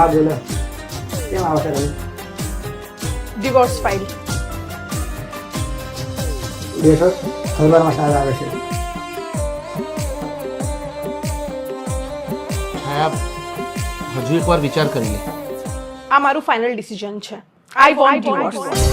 હા બોલો કેમ આવશે તમે ડિવોર્સ ફાઇલ બેસો ખબરમાં સારા આવે છે સાહેબ હજુ એકવાર વિચાર કરી લે. આ મારું ફાઇનલ ડિસિઝન છે. I want divorce.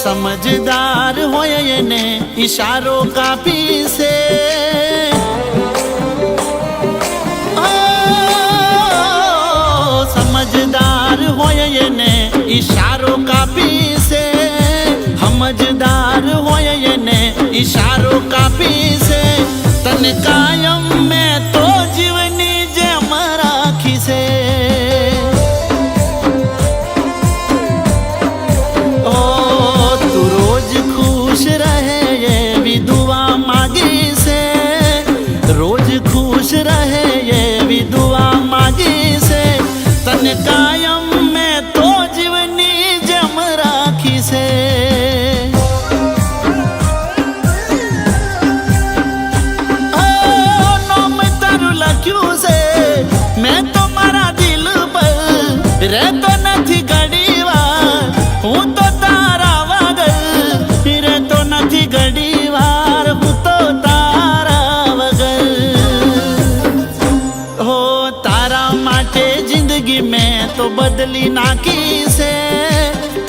समझदार होए ने इशारों काफी से समझदार होए ने इशारों काफी से समझदार होए ने इशारों काफी से तन कायम में तो जीवनी जेम राखी से खुश रहे ये भी दुआ मांगी से रोज खुश रहे ये भी दुआ मांगी से तन कायम में तो जीवनी जम राखी से नाम तारू लख्यू से मैं तो मारा दिल पर रहतो નથી ઘડીવાર હું તો તારા વગર રહેતો નથી ઘડીવાર હું તો તારા વગર હો તારા માટે જિંદગી મેં તો બદલી નાખી છે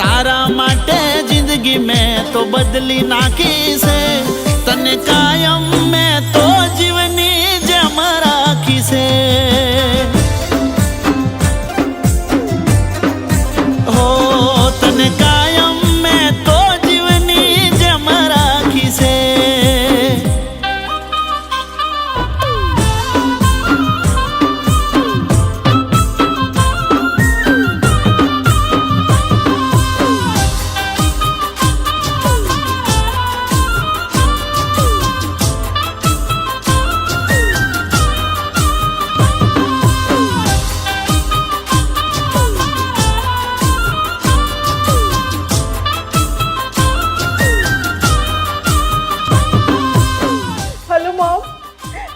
તારા માટે જિંદગી મેં તો બદલી નાખી છે તને કાયમ મેં તો જીવની જેમ રાખી છે તને કાયમ મેં તો જીવની જેમ રાખી છે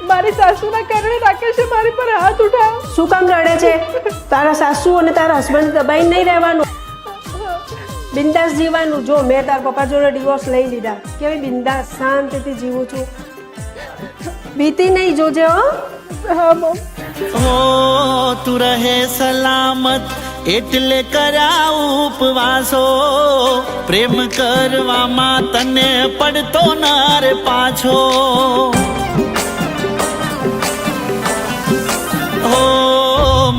મારી સાસુના કારણે રાકેશે મારી પર હાથ ઉઠાવ્યો. શું કામ રડે છે? તારા સાસુ અને તારા હસબન્ડ દબાઈ નહીં રહેવાનું, બિંદાસ જીવવાનું. જો મેં તારા પપ્પા જોડે ડિવોર્સ લઈ લીધા, કેવી બિંદાસ શાંતિથી જીવું છું. બીતી નહીં, જોજે હો. હા મમ. હો તું રહે સલામત એટલે કર્યા ઉપવાસો પ્રેમ કરવામાં તને પડતો ના રે પાછો હો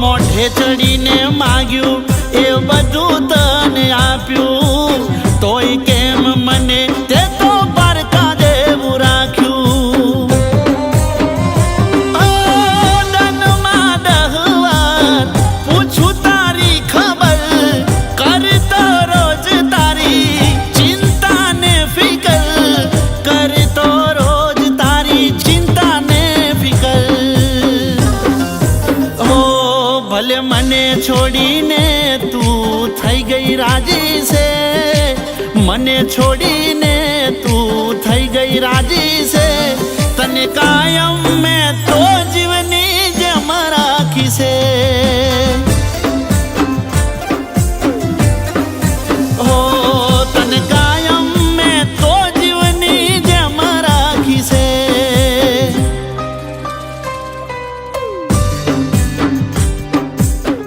મોઢે ચડીને માગ્યું એ બધું તને આપ્યું તોય કેમ મને તે તો પારકા દેવું રાખ્યું દનમાં 10 વાર પૂછું તારી ખબર કરતો રોજ તારી ચિંતા ને ફિકર કરતો રોજ તારી ચિંતા ને ફિકર ભલે મને છોડીને તું થઈ ગઈ રાજી છે મને છોડીને તું થઈ ગઈ રાજી છે તને કાયમ મેં તો જીવની જેમ રાખી છે હો તને કાયમ મેં તો જીવની જેમ રાખી છે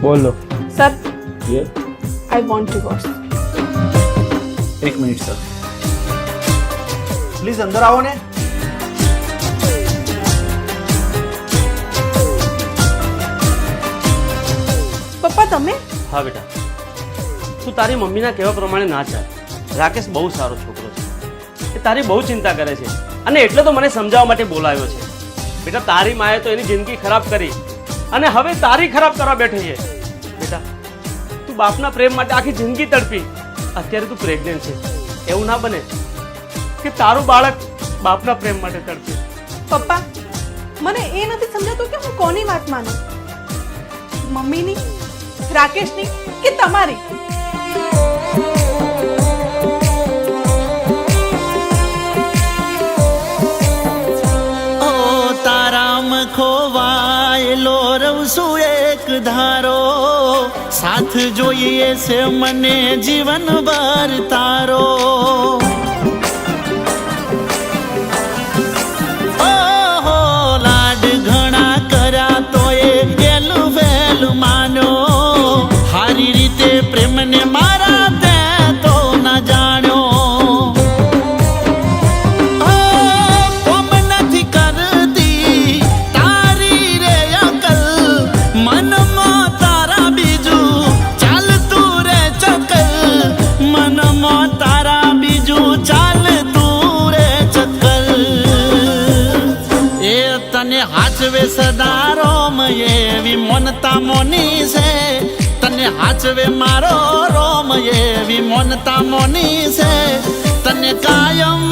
બોલો સર યે આઈ વોન્ટ ડિવોર્સ. એક મિનિટ સર, પ્લીઝ અંદર આવો ને. પપ્પા તમે? હા બેટા, તું તારી મમ્મીના કહેવા પ્રમાણે ના ચાલ. રાકેશ બહુ સારો છોકરો છે, એ તારી બહુ ચિંતા કરે છે અને એટલે તો મને સમજાવવા માટે બોલાવ્યો છે. બેટા તારી માએ તો એની જિંદગી ખરાબ કરી અને હવે તારી ખરાબ કરવા બેઠી છે. બેટા બાપના પ્રેમ માટે આખી જિંદગી તડપી, અત્યારે તું પ્રેગ્નન્ટ છે. એવું ના બને કે તારું બાળક બાપના પ્રેમ માટે તડપે. પપ્પા, મને એ નથી સમજાતું કે હું કોની વાત માનું, મમ્મીની, રાકેશની કે તમારી? ઓ તારામ ખોવાયેલો રહું છું એક ધારો, સાથ જોઈએ છે મને જીવનભર તારો. ઓહો લાડ ઘણા કર્યા તો એ વેલું વેલું માન્યો, હારી રીતે પ્રેમને મારા તે તો ના જાણ્યો. કોમ નથી કરતી તારી રે અકલ, મનમાં તારા બીજું ચાલતું રે ચકલ, મનમાં તારા બીજું ચાલતું રે ચકલ. એ તને હાચવે સદા રોમ એવી મોનતા મોની છે, તને હાચવે મારો રોમ એવી મોનતા મોની છે, તને કાયમ